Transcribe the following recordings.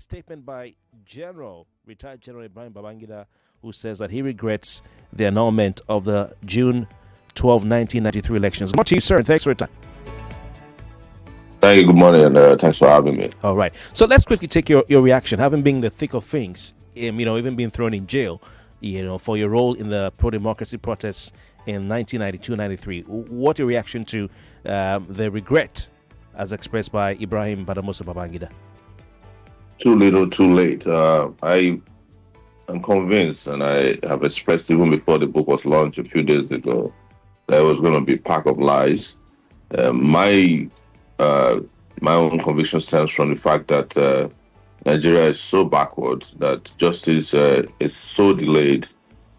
statement by retired General Ibrahim Babangida, who says that he regrets the annulment of the June 12, 1993 elections. Good morning to you, sir, and thanks for your time. Thank you. Good morning, and thanks for having me. All right. So let's quickly take your reaction. Having been in the thick of things, even being thrown in jail, for your role in the pro-democracy protests in 1992-93. What's your reaction to the regret as expressed by Ibrahim Badamasi Babangida? Too little, too late. I am convinced, and I have expressed even before the book was launched a few days ago, that it was going to be a pack of lies. My own conviction stems from the fact that Nigeria is so backward, that justice is so delayed,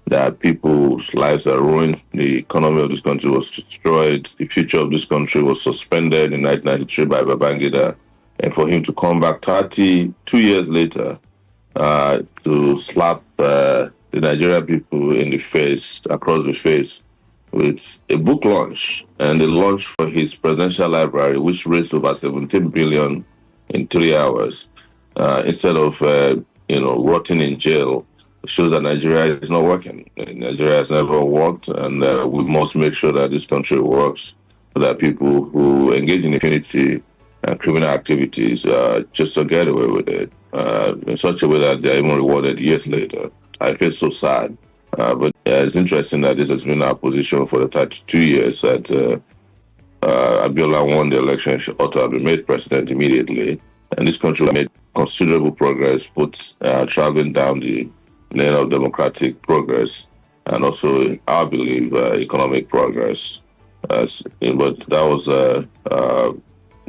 that people's lives are ruined. The economy of this country was destroyed. The future of this country was suspended in 1993 by Babangida. And for him to come back 32 years later to slap the Nigerian people in the face, across the face, with a book launch and a launch for his presidential library, which raised over 17 billion in 3 hours, instead of rotting in jail, shows that Nigeria is not working. Nigeria has never worked, and we must make sure that this country works, so that people who engage in impunity and criminal activities just don't get away with it in such a way that they're even rewarded years later. I feel so sad. But it's interesting that this has been our position for the 32 years, that Abiola won the election, she ought to have been made president immediately. And this country made considerable progress, traveling down the lane of democratic progress, and also, I believe, economic progress. But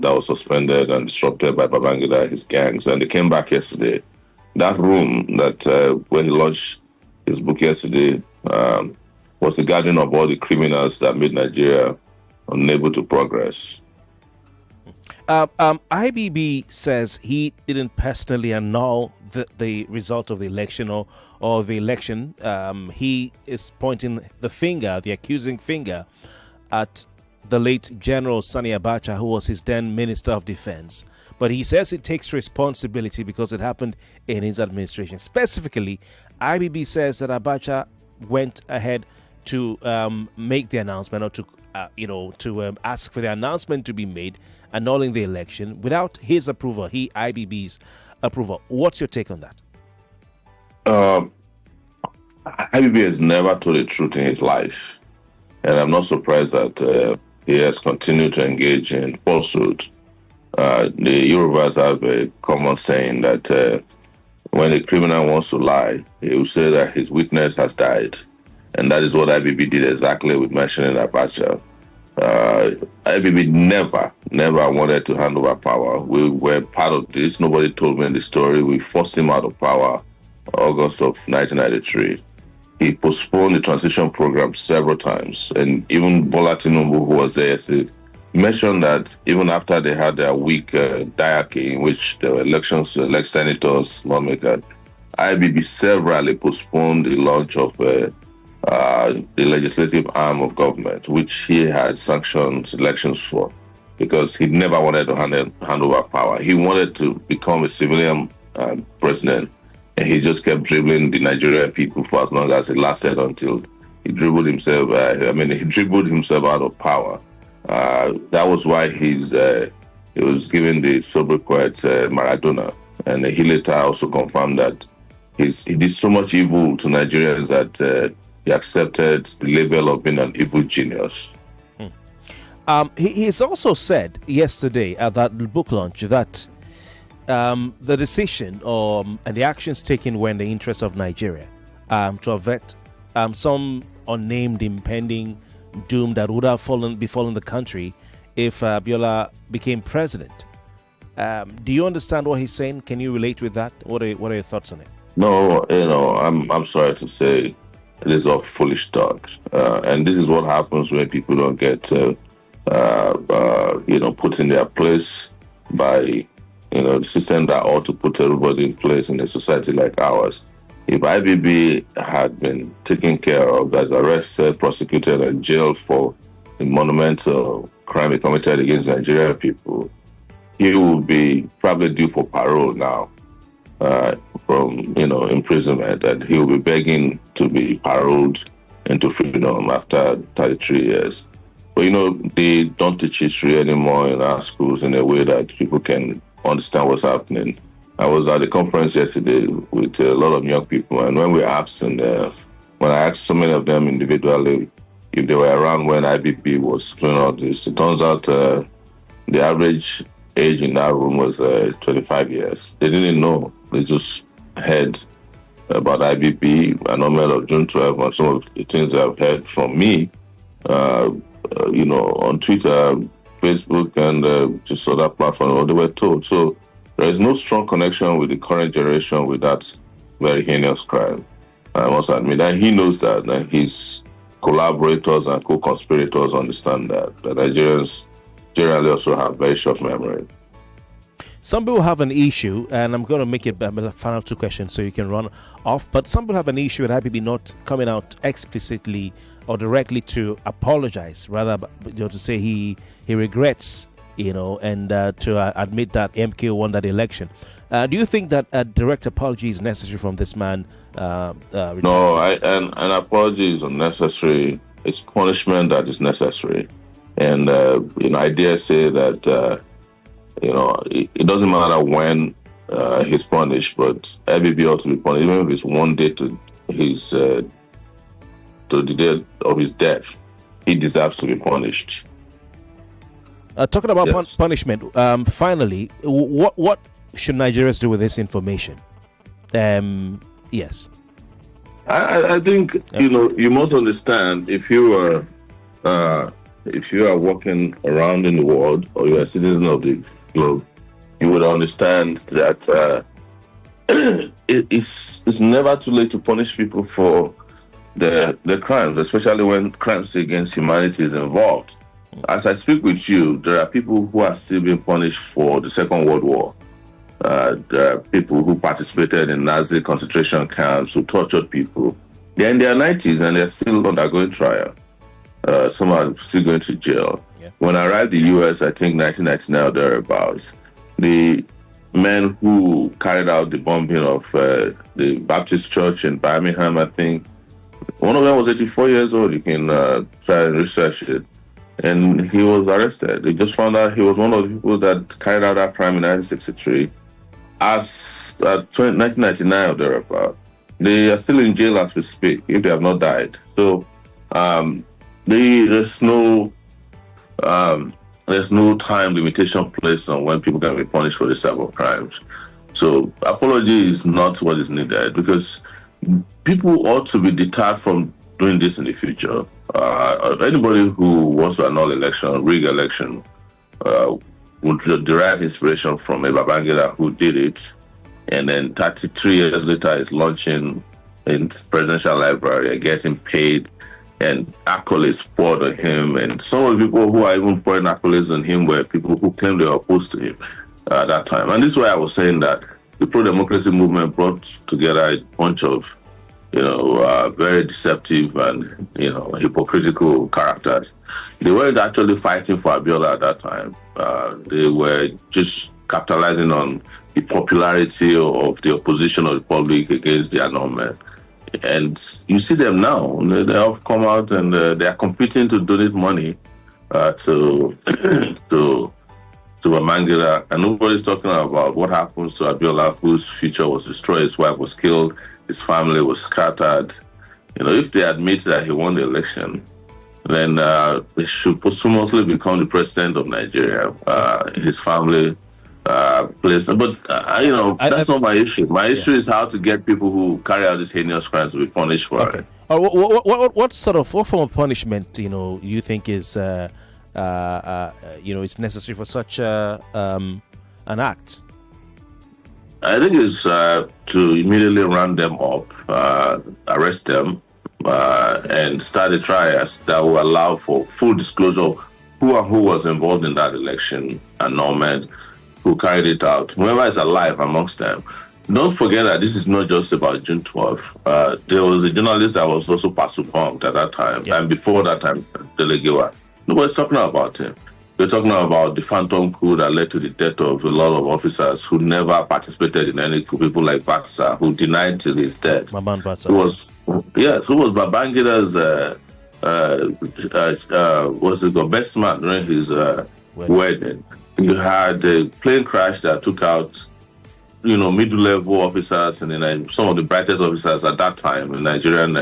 that was suspended and disrupted by Babangida and his gangs. And they came back yesterday. That room where he launched his book yesterday was the gathering of all the criminals that made Nigeria unable to progress. IBB says he didn't personally annul the result of the election or the election. He is pointing the accusing finger at the late General Sani Abacha, who was his then Minister of Defense. But he says it takes responsibility because it happened in his administration. Specifically, IBB says that Abacha went ahead to make the announcement, or to ask for the announcement to be made, annulling the election without his approval, IBB's approval. What's your take on that? IBB has never told the truth in his life, and I'm not surprised that he has continued to engage in falsehood. The Yorubas have a common saying that when a criminal wants to lie, he will say that his witness has died. And that is what IBB did exactly with mentioning Abacha. IBB never wanted to hand over power. We were part of this. Nobody told me the story. We forced him out of power August of 1993. He postponed the transition program several times. And even Bola Tinubu, who was there yesterday, mentioned that even after they had their weak diarchy, in which there were elections to elect senators, lawmakers, IBB severally postponed the launch of the legislative arm of government, which he had sanctioned elections for, because he never wanted to hand over power. He wanted to become a civilian president, and he just kept dribbling the Nigerian people for as long as it lasted, until he dribbled himself. He dribbled himself out of power. That was why he was given the sobriquet Maradona, and he later also confirmed that he did so much evil to Nigerians that he accepted the label of being an evil genius. He's also said yesterday at that book launch that the decision and the actions taken were in the interest of Nigeria, to avert some unnamed impending doom that would have befallen the country if Abiola became president. Do you understand what he's saying? Can you relate with that? What are your thoughts on it? No, I'm sorry to say, it is all foolish talk, and this is what happens when people don't get put in their place by the system that ought to put everybody in place in a society like ours. If IBB had been taken care of, as arrested, prosecuted, and jailed for the monumental crime he committed against Nigerian people, he would be probably due for parole now. from imprisonment, and he will be begging to be paroled into freedom after 33 years. But they don't teach history anymore in our schools in a way that people can understand what's happening. I was at a conference yesterday with a lot of young people, and when we asked, and when I asked so many of them individually if they were around when IBB was doing all this, it turns out the average age in that room was 25 years. They didn't know. They just heard about IBB, Annulling of June 12, and some of the things I've heard from me, on Twitter, Facebook, and just other platforms, they were told. So there is no strong connection with the current generation with that very heinous crime. I must admit, and he knows that, and his collaborators and co-conspirators understand that. The Nigerians generally also have very short memory. Some people have an issue, and I'm going to make it the final two questions so you can run off, but some people have an issue with IBB not coming out explicitly or directly to apologize, rather to say he regrets, and to admit that MK won that election. Do you think that a direct apology is necessary from this man? No, an apology is unnecessary. It's punishment that is necessary. And, I dare say that, it doesn't matter when he's punished, but IBB ought to be punished, even if it's one day to the day of his death. He deserves to be punished. Talking about punishment, finally, what should Nigerians do with this information? Yes. I think, you must understand, if you are walking around in the world, or you're a citizen of the globe, you would understand that it's never too late to punish people for the crimes, especially when crimes against humanity is involved. As I speak with you, there are people who are still being punished for the Second World War. There are people who participated in Nazi concentration camps, who tortured people. They're in their 90s and they're still undergoing trial. Some are still going to jail. Yeah. When I arrived in the U.S., I think 1999 or thereabouts, the men who carried out the bombing of the Baptist church in Birmingham, I think, one of them was 84 years old. You can try and research it. And he was arrested. They just found out he was one of the people that carried out that crime in 1963. As 1999 or thereabout, they are still in jail as we speak, if they have not died. So there's no time limitation placed on when people can be punished for this type of crimes. So apology is not what is needed, because people ought to be deterred from doing this in the future. Anybody who wants to annul election, rig election, would derive inspiration from a Babangida who did it, and then 33 years later is launching in presidential library and getting paid, and accolades poured on him. And some of the people who are even pouring accolades on him were people who claimed they were opposed to him at that time. And this is why I was saying that the pro-democracy movement brought together a bunch of very deceptive and, hypocritical characters. They weren't actually fighting for Abiola at that time. They were just capitalizing on the popularity of the opposition of the public against the annulment. And you see them now. They have come out and they are competing to donate money to Babangida, and nobody's talking about what happens to Abiola, whose future was destroyed. His wife was killed. His family was scattered. If they admit that he won the election, then they should posthumously become the president of Nigeria. His family plays. But, that's not my issue. My issue is how to get people who carry out these heinous crimes to be punished for it. What form of punishment, you think is, it's necessary for such an act? I think it's to immediately round them up, arrest them, and start a trials that will allow for full disclosure of who was involved in that election, annulment, who carried it out, whoever is alive amongst them. Don't forget that this is not just about June 12th. There was a journalist that was also bombed at that time, and before that time, Delegewa. Nobody's talking about him. We're talking about the phantom coup that led to the death of a lot of officers who never participated in any coup. People like Batsa, who denied till his death. Maman Batsa. Who was Babangida's what's it called, best man during his wedding. You had a plane crash that took out, middle-level officers and then some of the brightest officers at that time in the Nigerian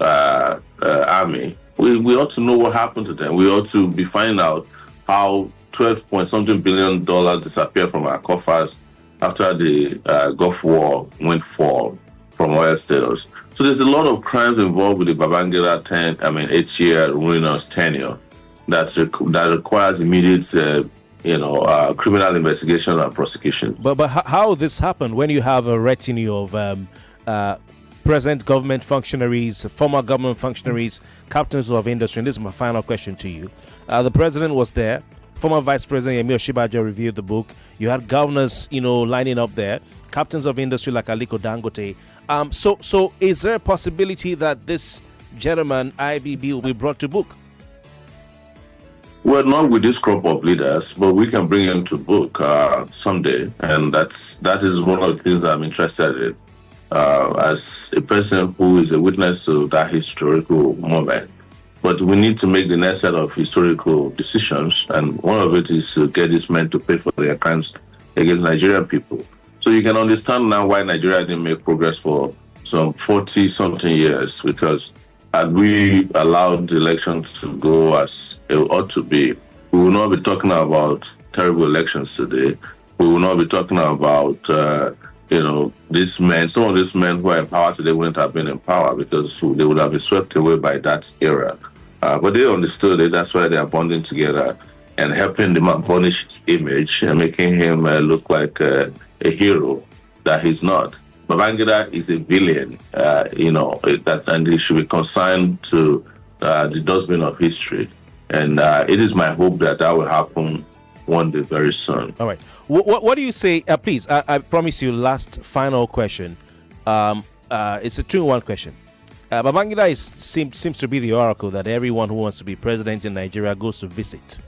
army. We ought to know what happened to them. We ought to be finding out how 12-point-something billion disappeared from our coffers after the Gulf War went from oil sales. So there's a lot of crimes involved with the Babangida 8-year ruinous tenure that requires immediate criminal investigation and prosecution. But how this happened when you have a retinue of present government functionaries, former government functionaries, captains of industry? And this is my final question to you. The president was there. Former Vice President Yemi Osinbajo reviewed the book. You had governors, lining up there. Captains of industry like Aliko Dangote. So is there a possibility that this gentleman, IBB, will be brought to book? Well, not with this crop of leaders, but we can bring him to book someday. And that is one of the things I'm interested in. As a person who is a witness to that historical moment. But we need to make the next set of historical decisions, and one of it is to get these men to pay for their crimes against Nigerian people. So you can understand now why Nigeria didn't make progress for some 40-something years, because had we allowed the elections to go as it ought to be, we will not be talking about terrible elections today. We will not be talking about these men, some of these men who are in power today wouldn't have been in power because they would have been swept away by that era. But they understood it. That's why they are bonding together and helping the man punish his image and making him look like a hero that he's not. Babangida is a villain, and he should be consigned to the dustbin of history. And it is my hope that will happen one day very soon. All right. What do you say? Please, I promise you, last final question. It's a 2-in-1 question. Babangida seems to be the oracle that everyone who wants to be president in Nigeria goes to visit.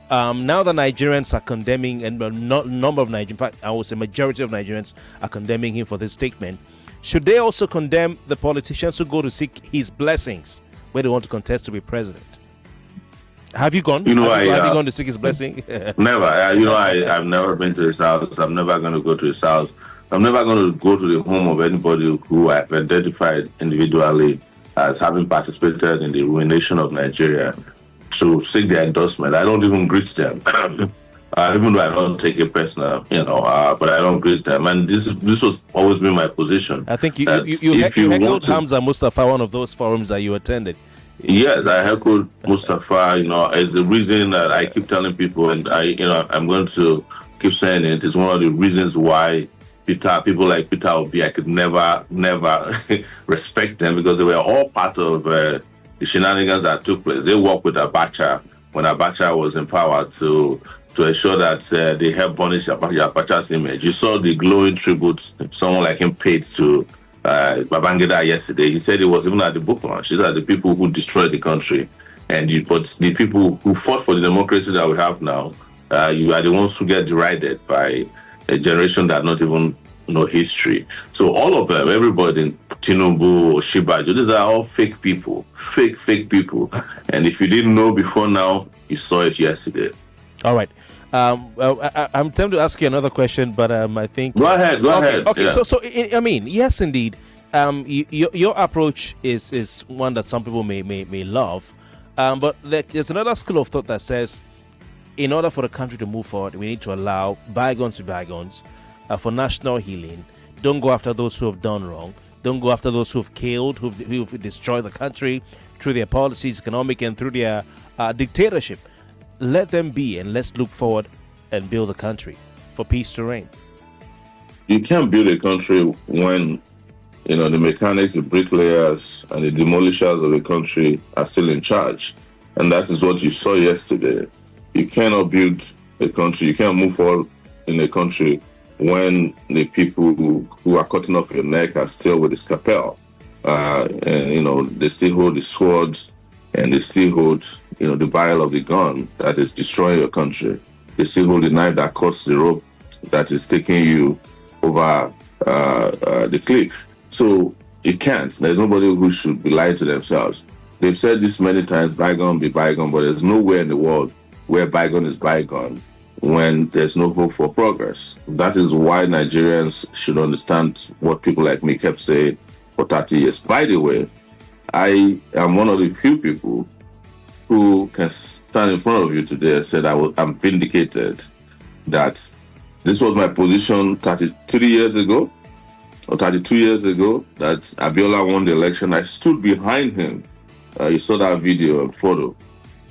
Now the Nigerians are condemning, and a number of Nigerians, in fact, I would say majority of Nigerians are condemning him for this statement. Should they also condemn the politicians who go to seek his blessings when they want to contest to be president? Have you gone? Have you gone to seek his blessing? Never. I've never been to his house. I'm never going to go to his house. I'm never going to go to the home of anybody who I've identified individually as having participated in the ruination of Nigeria to seek their endorsement. I don't even greet them. Even though I don't take it personal, but I don't greet them. And this was always been my position. I think you heckled Hamza Mustafa, one of those forums that you attended. Yes, I heckled Mustafa, as the reason that I keep telling people, and I'm going to keep saying it, is one of the reasons why people like Peter Obi, I could never respect them, because they were all part of the shenanigans that took place. They worked with Abacha when Abacha was in power to ensure that they helped punish Abacha's image. You saw the glowing tributes someone like him paid to Babangida yesterday. He said it was even at the book launch. These are the people who destroyed the country. But the people who fought for the democracy that we have now, you are the ones who get derided by a generation that not even know history. So all of them, everybody, Tinubu, Shibajo, these are all fake people. Fake people. And if you didn't know before now, you saw it yesterday. All right. I'm tempted to ask you another question, but I think... Go ahead. Okay, yeah. So yes, indeed. Your approach is one that some people may love. But there's another school of thought that says, in order for the country to move forward, we need to allow bygones to be bygones for national healing. Don't go after those who have done wrong. Don't go after those who have killed, who've destroyed the country through their policies, economic, and through their dictatorship. Let them be, and let's look forward and build a country for peace to reign. You can't build a country when the mechanics, the bricklayers, and the demolishers of the country are still in charge. And that is what you saw yesterday. You cannot build a country, you can't move forward in a country when the people who are cutting off your neck are still with the scalpel. And they still hold the swords and they still hold, the barrel of the gun that is destroying your country. They still hold the knife that cuts the rope that is taking you over the cliff. So you can't. There's nobody who should be lying to themselves. They've said this many times, bygone be bygone, but there's nowhere in the world where bygone is bygone when there's no hope for progress. That is why Nigerians should understand what people like me kept saying for 30 years. By the way, I am one of the few people who can stand in front of you today and say that I'm vindicated that this was my position 33 years ago or 32 years ago, that Abiola won the election. I stood behind him. You saw that video and photo,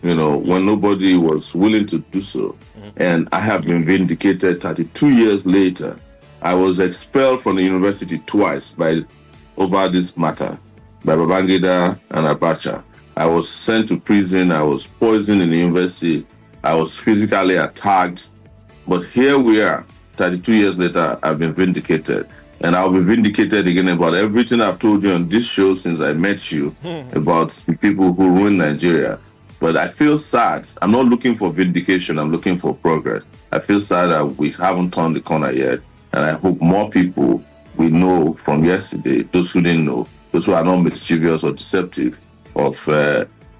when nobody was willing to do so. And I have been vindicated 32 years later. I was expelled from the university twice over this matter by Babangida and Abacha. I was sent to prison. I was poisoned in the university. I was physically attacked. But here we are, 32 years later, I've been vindicated. And I'll be vindicated again about everything I've told you on this show since I met you about the people who ruined Nigeria. But I feel sad. I'm not looking for vindication. I'm looking for progress. I feel sad that we haven't turned the corner yet. And I hope more people we know from yesterday, those who didn't know, those who are not mischievous or deceptive of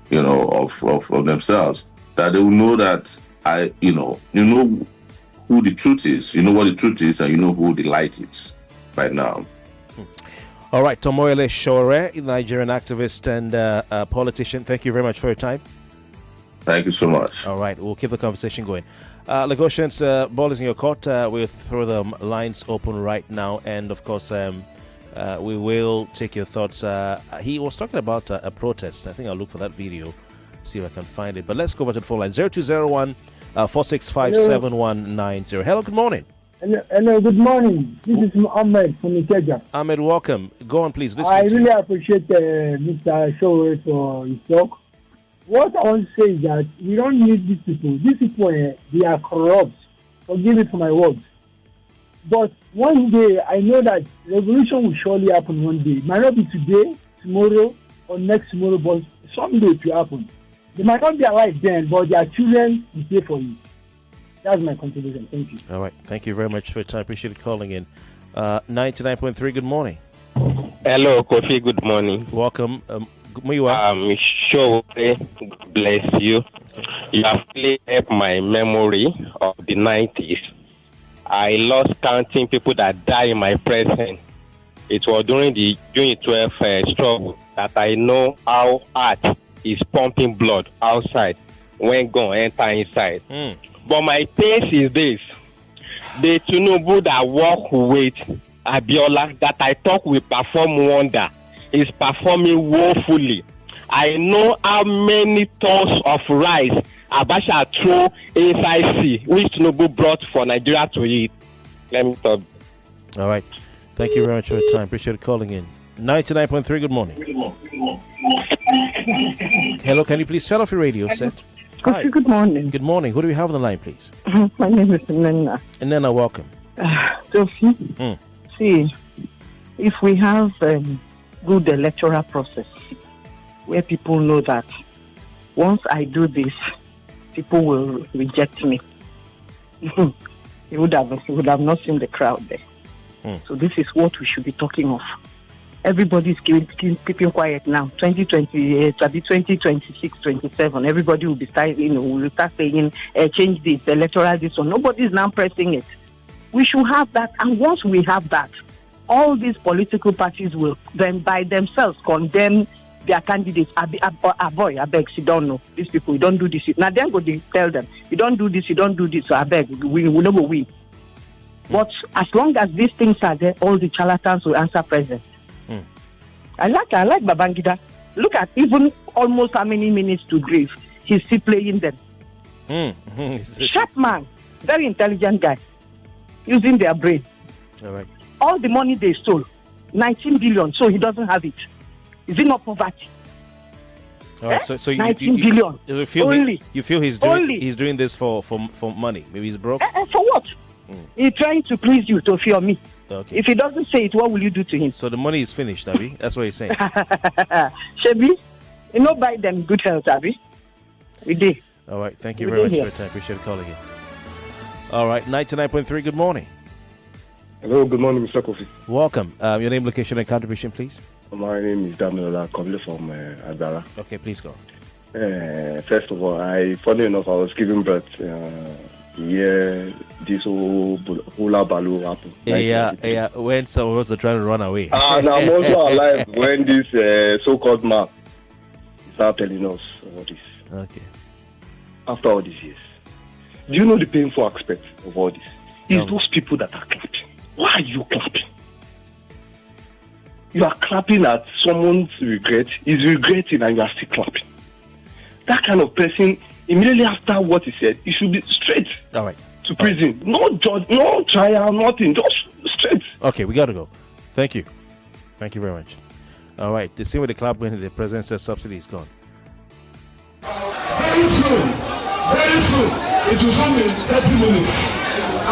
themselves, that they will know that you know who the truth is, you know what the truth is, and you know who the light is by now. All right, Omoyele Sowore, Nigerian activist and politician, thank you very much for your time. Thank you so much. All right, we'll keep the conversation going. Lagosians, ball is in your court. We'll throw the lines open right now, and of course, we will take your thoughts. He was talking about a protest. I think I'll look for that video, see if I can find it. But let's go over to the phone line 0201 465 7190. Hello, good morning. Hello, good morning. This is Ahmed from Ikeja. Ahmed, welcome. Go on, please. I really appreciate Mr. Sowore for his talk. What I want to say is that we don't need these people. These people, they are corrupt. Forgive me for my words. But one day, I know that revolution will surely happen one day. It might not be today, tomorrow, or next tomorrow, but someday it will happen. They might not be alive then, but their children will pay for it. That's my contribution. Thank you. All right. Thank you very much for your time. Appreciate you calling in. 99.3, good morning. Hello, Kofi. Good morning. Welcome. Sowore, God bless you. You have really helped my memory of the 90s. I lost counting people that died in my presence. It was during the June 12th struggle that I know how art is pumping blood outside when gun enter inside. But my pace is this. The Tinubu that work with Abiola that I thought will perform wonder is performing woefully. I know how many tons of rice Abacha threw inside sea, which Tinubu brought for Nigeria to eat. Let me stop. All right. Thank you very much for your time. Appreciate calling in. 99.3, good morning. Hello, can you please turn off your radio set? Hi. Good morning. Good morning. Who do we have on the line, please? My name is Nena. Nena, welcome. Kofi, see, if we have good electoral process where people know that once I do this, people will reject me. You would have not seen the crowd there. So this is what we should be talking of. Everybody's keeping quiet now. 2020, 2026, 27. Everybody will be will start saying, change this, electoral this one. Nobody is now pressing it. We should have that, and once we have that, all these political parties will then by themselves condemn their candidates. Boy, I beg, you don't know these people. You don't do this. Now then go to tell them, you don't do this, you don't do this. So I beg, we will never win. But as long as these things are there, all the charlatans will answer present. I like Babangida. Look at even almost how many minutes to grieve. He's still playing them. Sharp man, very intelligent guy, using their brain. All right. All the money they stole, 19 billion, so he doesn't have it. Is it not poverty? All right, so 19 billion. You feel he's doing this for money? Maybe he's broke? For what? He's trying to please you, to fear me. Okay. If he doesn't say it, what will you do to him? So the money is finished, Abby? That's what you're saying. Shebi, You know, buy them good health, Abby. We did. All right. Thank you very much for your time. Appreciate the call again. All right. 99.3. Good morning. Hello. Good morning, Mr. Kofi. Welcome. Your name, location, and contribution, please. My name is Damilola, calling from Agbara. Okay, please go. First of all, funny enough, I was giving birth this whole hula baloo happened. Yeah. When someone was trying to run away. And I'm also alive when this so-called man started telling us all this. Okay. After all these years, do you know the painful aspect of all this? It's those people that are clapping. Why are you clapping? You are clapping at someone's regret. He's regretting and you are still clapping. That kind of person, immediately after what he said, he should be straight to prison. No judge, no trial, nothing. Just straight. Okay, we got to go. Thank you. Thank you very much. All right. The same with the club when the president says subsidy is gone. Very soon, it will soon be 30 minutes.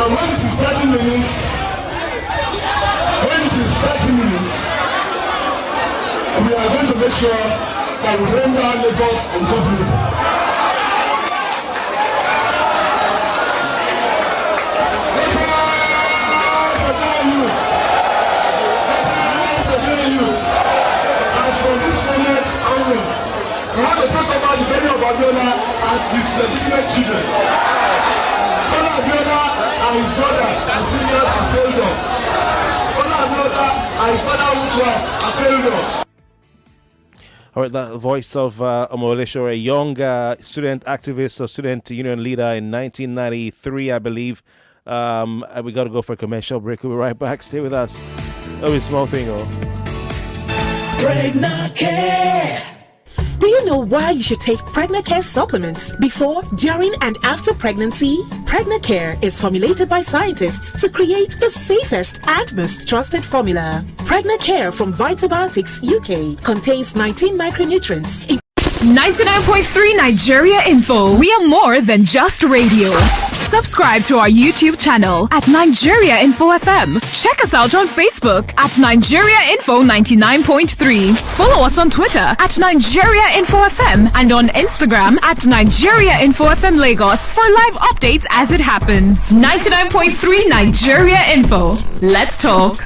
And when it is 30 minutes, we are going to make sure that we render Lagos ungovernable. As from this moment onward, we want to talk about the meaning of Abiola as his legitimate children. Abiola and his brothers and sisters have failed us. Abiola and his father whose wives have failed us. All right, the voice of Omoyele, a young student activist or student union leader in 1993, I believe. And we got to go for a commercial break. We'll be right back. Stay with us. That'll be a small thing, Pregnant Care. Do you know why you should take Pregnant Care supplements before, during, and after pregnancy? Pregnant Care is formulated by scientists to create the safest and most trusted formula. Pregnant Care from Vitabiotics UK contains 19 micronutrients. 99.3 Nigeria Info. We are more than just radio. Subscribe to our YouTube channel at Nigeria Info FM. Check us out on Facebook at Nigeria Info 99.3. Follow us on Twitter at Nigeria Info FM and on Instagram at Nigeria Info FM Lagos for live updates as it happens. 99.3 Nigeria Info. Let's talk.